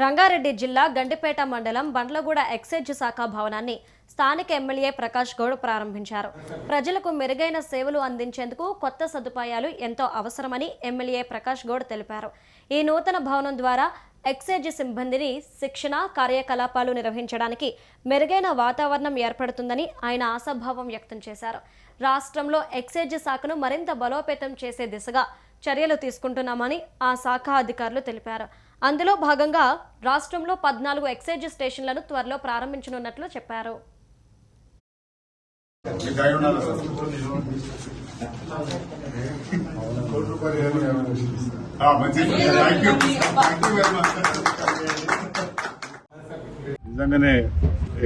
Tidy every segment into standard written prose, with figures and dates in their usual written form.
రంగారెడ్డి జిల్లా గండిపేట మండలం బండ్లగూడ ఎక్సైజ్ శాఖ భవనాన్ని స్థానిక ఎమ్మెల్యే ప్రకాష్ గౌడ్ ప్రారంభించారు. ప్రజలకు మెరుగైన సేవలు అందించేందుకు కొత్త సదుపాయాలు ఎంతో అవసరమని ఎమ్మెల్యే ప్రకాష్ గౌడ్ తెలిపారు. ఈ నూతన భవనం ద్వారా ఎక్సైజ్ సిబ్బందిని శిక్షణ కార్యకలాపాలు నిర్వహించడానికి మెరుగైన వాతావరణం ఏర్పడుతుందని ఆయన ఆశాభావం వ్యక్తం చేశారు. రాష్ట్రంలో ఎక్సైజ్ శాఖను మరింత బలోపేతం చేసే దిశగా చర్యలు తీసుకుంటున్నామని ఆ శాఖ అధికారులు తెలిపారు. అందులో భాగంగా రాష్ట్రంలో 14 ఎక్సైజ్ స్టేషన్లను త్వరలో ప్రారంభించనున్నట్లు చెప్పారు. నిజంగానే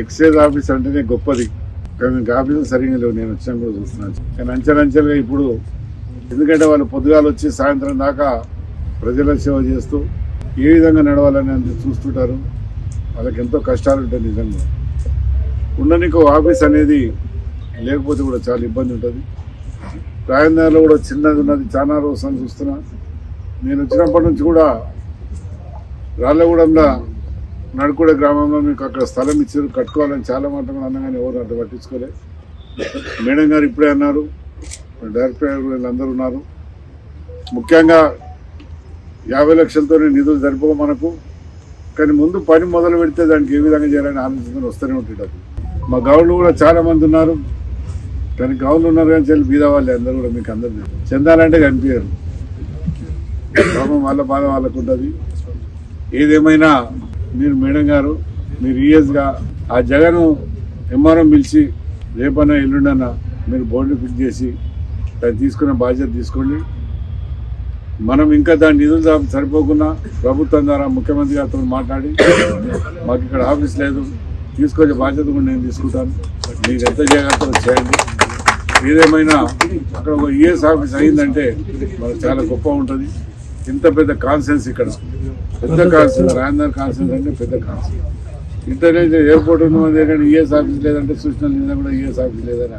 ఎక్సైజ్ ఆఫీస్ అంటేనే గొప్పది, కానీ ఆఫీసులు సరిగ్గా లేవు. నేను వచ్చినప్పుడు చూస్తున్నాను, కానీ అంచెలంచెలుగా ఇప్పుడు ఎందుకంటే వాళ్ళు పొద్దుగాలు వచ్చి సాయంత్రం దాకా ప్రజల సేవ చేస్తూ ఏ విధంగా నడవాలని అంత చూస్తుంటారు. వాళ్ళకి ఎంతో కష్టాలు ఉంటాయి. నిజంగా ఉండనికి ఆఫీస్ అనేది లేకపోతే కూడా చాలా ఇబ్బంది ఉంటుంది. రాజధానిలో కూడా చిన్నది ఉన్నది, చాలా రోజులు చూస్తున్నా. నేను వచ్చినప్పటి నుంచి కూడా రాళ్ళగూడెంలో నడుకుడ గ్రామంలో మీకు అక్కడ స్థలం ఇచ్చారు, కట్టుకోవాలని చాలా మాత్రం అన్నగానే ఎవరు అట్లా పట్టించుకోలే. మేడం గారు ఇప్పుడే అన్నారు, డైరెక్టర్ గారు వీళ్ళందరూ ఉన్నారు. ముఖ్యంగా 50 లక్షలతోనే నిధులు సరిపోవు మనకు, కానీ ముందు పని మొదలు పెడితే దానికి ఏ విధంగా చేయాలని ఆలోచించుకొని వస్తూనే ఉంటుంది. మా గౌళ్ళు కూడా చాలా మంది ఉన్నారు, కానీ గౌళ్ళు ఉన్నారు కానీ చెల్లి బీద వాళ్ళే అందరూ కూడా. మీకు అందరూ చెందాలంటే కనిపించారు, పాపం వాళ్ళ బాధ వాళ్ళకు ఉంటుంది. ఏదేమైనా మీరు మేడం గారు మీరు ఈఎస్గా ఆ జగన్ ఎంఆర్ఎం పిలిచి రేపన్నా ఎల్లుండన్నా మీరు బోర్డు ఫిక్స్ చేసి దాన్ని తీసుకున్న బాధ్యత తీసుకోండి. మనం ఇంకా దాని నిధులు సరిపోకుండా ప్రభుత్వం ద్వారా ముఖ్యమంత్రి గారితో మాట్లాడి మాకు ఇక్కడ ఆఫీస్ లేదు, తీసుకొచ్చే బాధ్యత కూడా నేను తీసుకుంటాను, మీకు ఎంత చేయగలుగుతారో చేయండి. ఏదేమైనా అక్కడ ఒక ఈఎస్ ఆఫీస్ అయిందంటే మనకు చాలా గొప్ప ఉంటుంది. ఇంత పెద్ద కాన్సెన్స్, ఇక్కడ పెద్ద కాన్సెన్స్, రాజధాని కాన్సెన్స్ అంటే పెద్ద కాన్సెన్స్. ఇంటర్నేషనల్ ఎయిర్పోర్ట్ ఉన్నది కానీ ఈఎస్ ఆఫీస్ లేదంటే సూచనలు నిన్న కూడా ఈఎస్ ఆఫీస్ లేదని